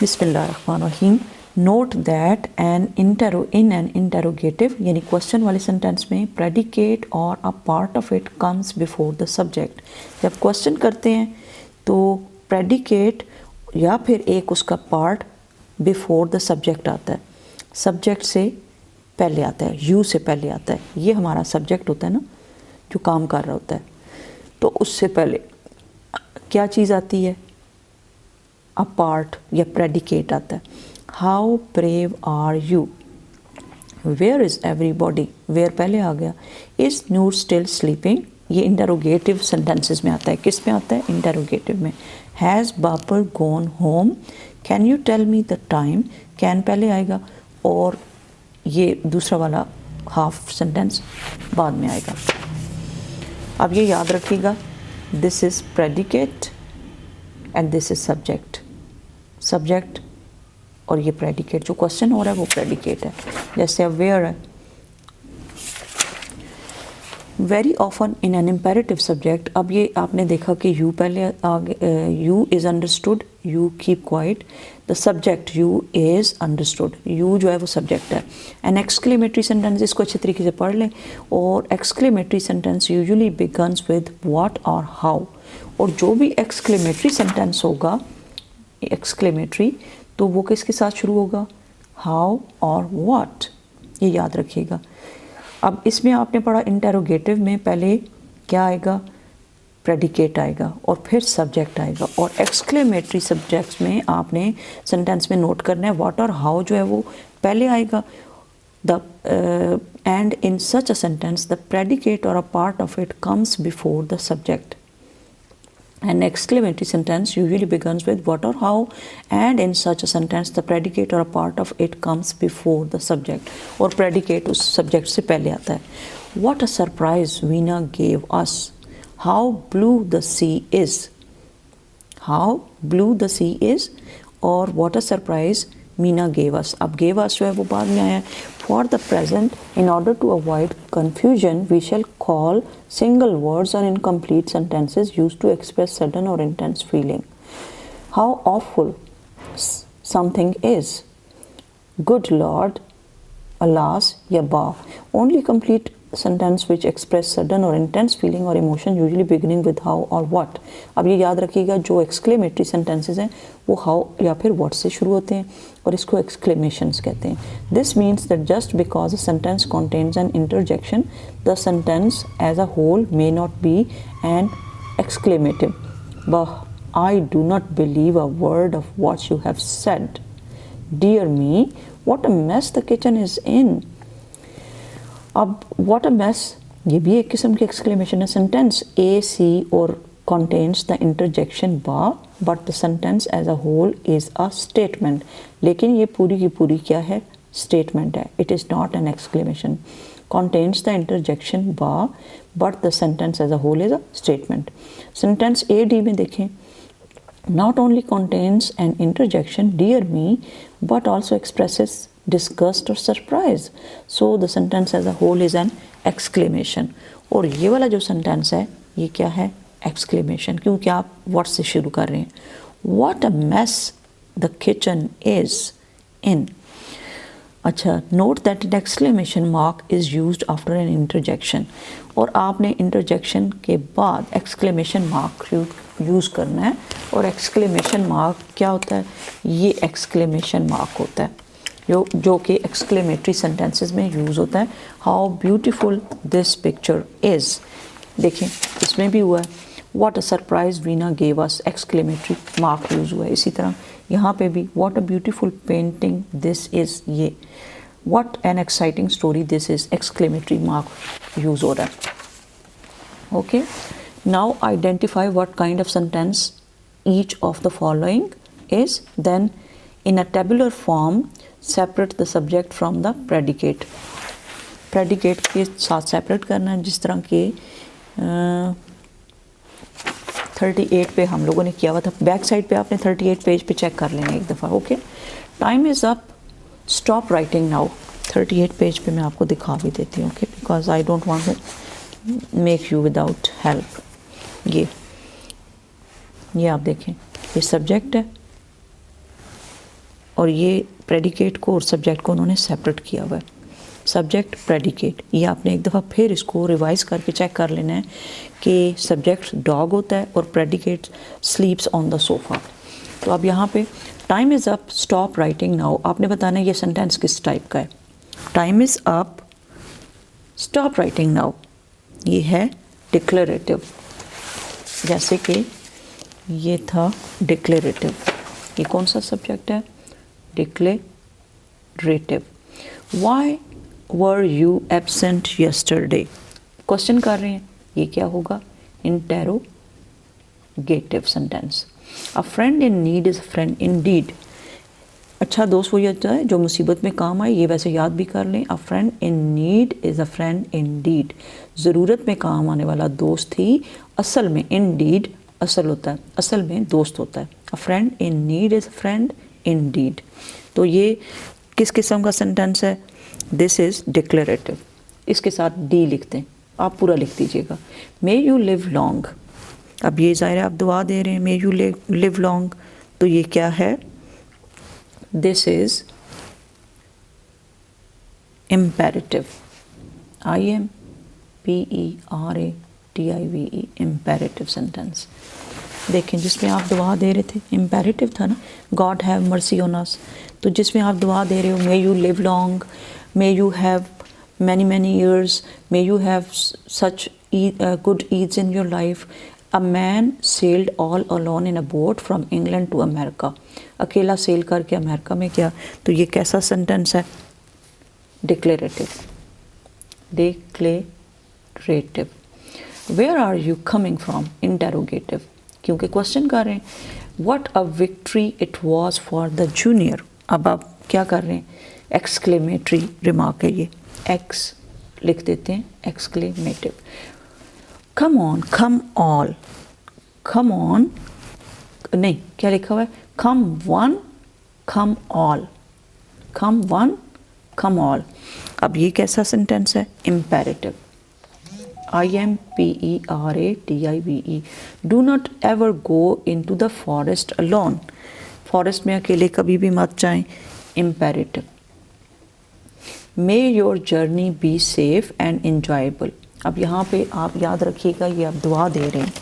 बिस्मिल्लाहिर्रहमानिर्रहीम। Note that in an interrogative यानी question वाले सेंटेंस में predicate or a part of it comes before the subject. जब question करते हैं तो प्रेडिकेट या फिर एक उसका पार्ट बिफोर द सब्जेक्ट आता है, सब्जेक्ट से पहले आता है, यू से पहले आता है। ये हमारा सब्जेक्ट होता है ना, जो काम कर रहा होता है, तो उससे पहले क्या चीज़ आती है? अ पार्ट या प्रेडिकेट आता है। How brave are you, where is everybody, where पहले आ गया। इज़ नूर स्टिल स्लीपिंग, ये इंटरोगेटिव सेंटेंसेस में आता है। किस में आता है? इंटरोगेटिव में। Has Babar gone home, can you tell me the time, can पहले आएगा और ये दूसरा वाला हाफ सेंटेंस बाद में आएगा। अब ये याद रखिएगा, this is predicate and this is subject. Subject और ये प्रेडिकेट, जो क्वेश्चन हो रहा है वो प्रेडिकेट है। जैसे अब वेयर है, very often in an imperative subject. अब ये आपने देखा कि यू पहले आगे, you is understood, you keep quiet, the subject you is understood, you जो है वो सब्जेक्ट है। एन एक्सक्लेमेटरी सेंटेंस, इसको अच्छे तरीके से पढ़ लें। और exclamatory sentence usually begins with what और हाउ, और जो भी एक्सक्लेमेटरी सेंटेंस होगा एक्सक्लेमेटरी, तो वो किसके साथ शुरू होगा? हाउ और व्हाट, ये याद रखिएगा। अब इसमें आपने पढ़ा इंटेरोगेटिव में पहले क्या आएगा? प्रेडिकेट आएगा और फिर सब्जेक्ट आएगा। और एक्सक्लेमेटरी सब्जेक्ट्स में आपने सेंटेंस में नोट करना है व्हाट और हाउ जो है वो पहले आएगा। The end in such a sentence the predicate or a part of it comes before the subject. An exclamatory sentence usually begins with what or how, and in such a sentence the predicate or a part of it comes before the subject, और predicate उस subject से पहले आता है। What a surprise Veena gave us, how blue the sea is, how blue the sea is, और what a surprise Meena gave us। अब gave us जो है वो बाद में आया है। For the present, in order to avoid confusion, we shall call single words or incomplete sentences used to express sudden or intense feeling. How awful something is. Good Lord, alas, yabba. Only complete sentence which express sudden or intense feeling or emotion usually beginning with how or what। अब ये याद रखिएगा, जो exclamatory sentences हैं वो how या फिर what से शुरू होते हैं और इसको exclamations कहते हैं। This means that just because a sentence contains an interjection, the sentence as a whole may not be an exclamative. But I do not believe a word of what you have said. Dear me, what a mess the kitchen is in. अब what a mess, ये भी एक किस्म की exclamation है। Sentence ए सी और contains the interjection bar, but the sentence as a whole is a statement। लेकिन ये पूरी की पूरी क्या है? स्टेटमेंट है। It is not an exclamation। Contains the interjection bar, but the sentence as a whole is a statement। Sentence A D में देखें, not only contains an interjection dear me, but also expresses disgust or surprise, so the sentence as a whole is an exclamation। और ये वाला जो sentence है ये क्या है? exclamation, क्योंकि आप what से शुरू कर रहे हैं। what a mess the kitchen is in। अच्छा, note that an exclamation mark is used after an interjection, और आपने interjection के बाद exclamation mark यूज़ करना है। और exclamation mark क्या होता है? ये exclamation mark होता है जो कि exclamatory sentences में यूज़ होता है। How beautiful this picture is, देखें इसमें भी हुआ है। What a surprise Veena gave us, exclamatory mark use हुआ है। इसी तरह यहाँ पे भी what a beautiful painting this is, ये what an exciting story this is, exclamatory mark use हो रहा है। Okay, now identify what kind of sentence each of the following is, then in a tabular form separate the subject from the predicate। predicate के साथ separate करना है, जिस तरह के 38 पे हम लोगों ने किया हुआ था। बैक साइड पे आपने 38 पेज पे चेक कर लेना एक दफ़ा। Okay, time is up, stop writing now. 38 page पे मैं आपको दिखा भी देती हूँ, okay, because I don't want to make you without help. ये आप देखें, ये सब्जेक्ट है, और ये प्रेडिकेट को और सब्जेक्ट को उन्होंने सेपरेट किया हुआ है, सब्जेक्ट प्रेडिकेट। ये आपने एक दफ़ा फिर इसको रिवाइज़ करके चेक कर लेना है कि सब्जेक्ट डॉग होता है और प्रेडिकेट स्लीप्स ऑन द सोफ़ा। तो अब यहाँ पे time is up, stop writing now, आपने बताना है ये सेंटेंस किस टाइप का है। Time is up, stop writing now, ये है डिक्लेरेटिव, जैसे कि ये था डिक्लेरेटिव। ये कौन सा सब्जेक्ट है? Declarative. Why were you absent yesterday, question कर रहे हैं, ये क्या होगा? Interrogative sentence. A friend in need is a friend in deed, अच्छा दोस्त वही होता है जो मुसीबत में काम आए, ये वैसे याद भी कर लें। A friend in need is a friend in deed, ज़रूरत में काम आने वाला दोस्त ही असल में, इन डीड असल होता है, असल में दोस्त होता है। A friend in need is a friend in deed. तो ये किस किस्म का सेंटेंस है? This is declarative. इसके साथ डी लिखते हैं, आप पूरा लिख दीजिएगा। मे यू लिव लॉन्ग, अब ये ज़ाहिर है आप दुआ दे रहे हैं, मे यू लिव लॉन्ग, तो ये क्या है? This is imperative, IMPERATIVE, imperative sentence. देखें जिसमें आप दुआ दे रहे थे इम्पेरेटिव था ना, God have mercy on us, तो जिसमें आप दुआ दे रहे हो may you live long, may you have many many years, may you have such good Eids in your life. A man sailed all alone in a boat from England to America, अकेला sail करके America में गया, तो ये कैसा sentence है? Declarative, declarative. Where are you coming from, interrogative, क्योंकि question कर रहे हैं। What a victory it was for the junior, अब आप क्या कर रहे हैं? एक्सक्लेमेटरी रिमार्क है ये, एक्स लिख देते हैं, exclamative. Come on, come all, come on नहीं, क्या लिखा हुआ है? Come one, come all, come one, come all. अब ये कैसा सेंटेंस है? Imperative, IMPERATIVE। Do not ever go into the forest alone, forest में अकेले कभी भी मत जाएं, imperative. May your journey be safe and enjoyable, अब यहाँ पे आप याद रखिएगा ये आप दुआ दे रहे हैं,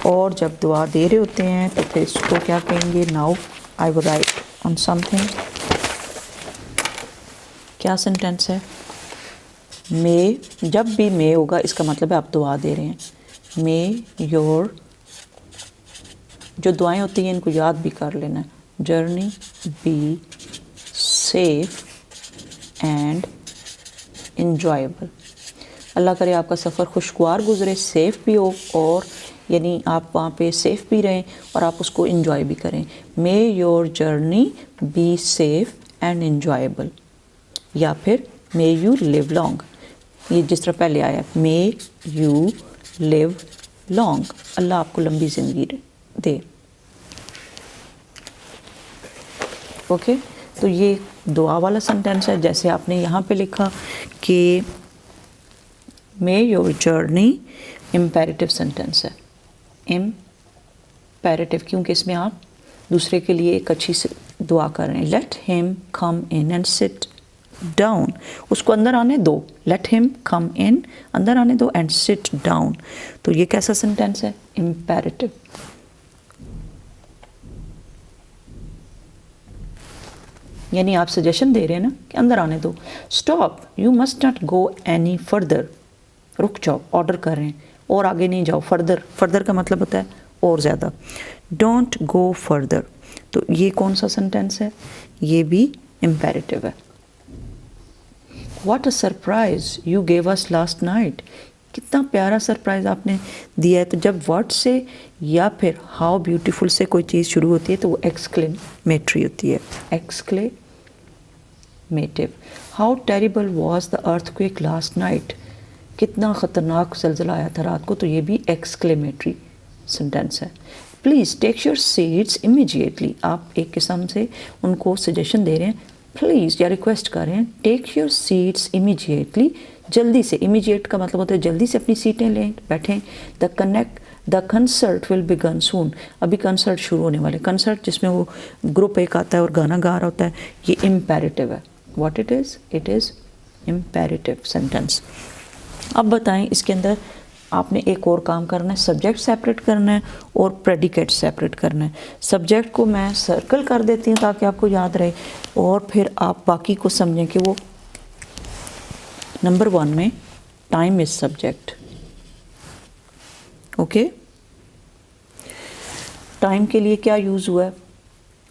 और जब दुआ दे रहे होते हैं तो फिर इसको क्या कहेंगे? Now I will write on something, क्या सेंटेंस है? मे, जब भी मे होगा इसका मतलब है आप दुआ दे रहे हैं। मे योर, जो दुआएं होती हैं इनको याद भी कर लेना है। Journey be safe and enjoyable, अल्लाह करे आपका सफ़र खुशगवार गुजरे, सेफ़ भी हो, और यानी आप वहाँ पे सेफ़ भी रहें और आप उसको इंजॉय भी करें। मे your journey be safe and enjoyable, या फिर मे यू लिव लॉन्ग, ये जिस तरह पहले आया, मे यू लिव लॉन्ग, अल्लाह आपको लंबी ज़िंदगी दे। ओके, तो ये दुआ वाला सेंटेंस है। जैसे आपने यहाँ पे लिखा कि मे योर जर्नी, इम्पेरेटिव सेंटेंस है, इम्पेरेटिव, क्योंकि इसमें आप दूसरे के लिए एक अच्छी दुआ कर रहे हैं। Let him come in and sit down, उसको अंदर आने दो, लेट हिम कम इन, अंदर आने दो, एंड सिट डाउन, तो ये कैसा सेंटेंस है? इम्पेरेटिव। यानी आप सजेशन दे रहे हैं ना कि अंदर आने दो। Stop, you must not go any further, रुक जाओ, ऑर्डर कर रहे हैं, और आगे नहीं जाओ। फर्दर, फर्दर का मतलब होता है और ज़्यादा। डोंट गो फर्दर, तो ये कौन सा सेंटेंस है? ये भी इम्पेरेटिव है। What a surprise you gave us last night, कितना प्यारा सरप्राइज़ आपने दिया है। तो जब वर्ड से या फिर हाउ ब्यूटीफुल से कोई चीज़ शुरू होती है तो वो एक्सक्लेमेटरी होती है, exclamative. How terrible was the earthquake last night, कितना ख़तरनाक ज़लज़ला आया था रात को, तो ये भी एक्सक्लेमेटरी सेंटेंस है। Please take your seats immediately, आप एक किस्म से उनको सजेशन दे रहे हैं, प्लीज़ या रिक्वेस्ट कर रहे हैं, टेक योर सीट्स इमीडिएटली, जल्दी से। इमीडिएट का मतलब होता है जल्दी से अपनी सीटें लें, बैठें। The the concert will begin soon, अभी कंसर्ट शुरू होने वाले। कंसर्ट जिसमें वो ग्रुप एक आता है और गाना गा रहा होता है, ये इम्पेरेटिव है। What it is imperative sentence. अब बताएं इसके अंदर आपने एक और काम करना है, सब्जेक्ट सेपरेट करना है और प्रेडिकेट सेपरेट करना है। सब्जेक्ट को मैं सर्कल कर देती हूँ ताकि आपको याद रहे, और फिर आप बाकी को समझें कि वो नंबर 1 में time is subject. Okay, time के लिए क्या यूज़ हुआ है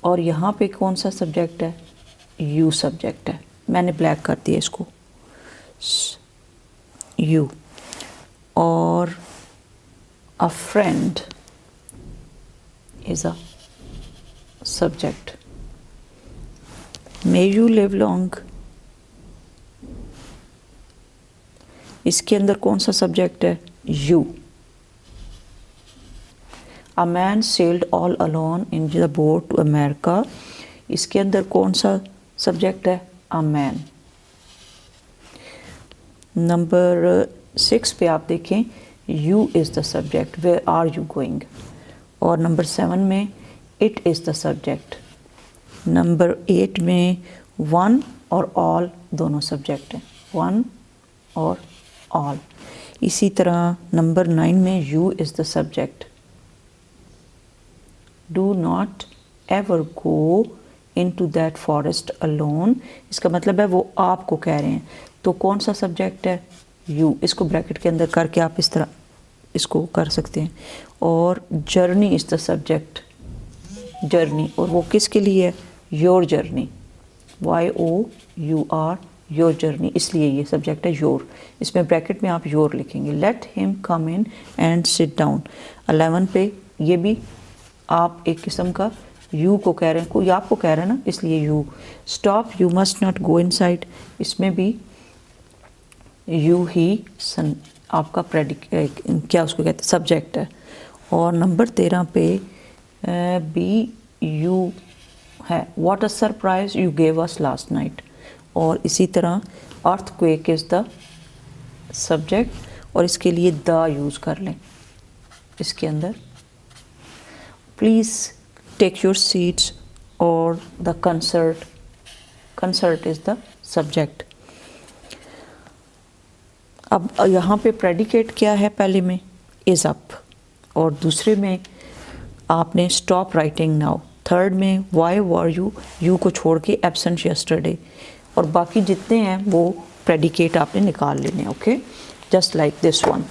और यहाँ पे कौन सा सब्जेक्ट है, यू सब्जेक्ट है। मैंने ब्लैक कर दिया इसको, यू। और a friend is a subject. May you live long, इसके अंदर कौन सा सब्जेक्ट है, you. A man sailed all alone in the boat to America, इसके अंदर कौन सा सब्जेक्ट है, अ मैन। नंबर 6 पे आप देखें, you is the subject, where are you going. और नंबर 7 में it is the subject. Number 8 में वन और ऑल दोनों सब्जेक्ट हैं, वन और ऑल। इसी तरह नंबर 9 में you is the subject. Do not ever go into that forest alone, इसका मतलब है वो आपको कह रहे हैं, तो कौन सा सब्जेक्ट है, यू। इसको ब्रैकेट के अंदर करके आप इस तरह इसको कर सकते हैं। और journey is the subject, journey, और वो किसके लिए है, your journey, YOUR, your journey, इसलिए ये सब्जेक्ट है योर। इसमें ब्रैकेट में आप योर लिखेंगे। Let him come in and sit down. 11 पे ये भी आप एक किस्म का यू को कह रहे हैं, कोई आपको कह रहा है ना, इसलिए you. Stop, you must not go inside, इसमें भी यू ही आपका क्या उसको कहते हैं, सब्जेक्ट है। और नंबर 13 पे बी यू है, what a surprise you gave us last night. और इसी तरह अर्थक्वेक इज़ द सब्जेक्ट, और इसके लिए द यूज़ कर लें इसके अंदर। प्लीज़ टेक योर सीट्स, और the concert is the subject. अब यहाँ पे प्रेडिकेट क्या है, पहले में इज़ अप, और दूसरे में आपने स्टॉप राइटिंग नाउ, थर्ड में वाई वर यू को छोड़ के एब्सेंट यस्टरडे, और बाकी जितने हैं वो प्रेडिकेट आपने निकाल लेने। Okay, just like this one.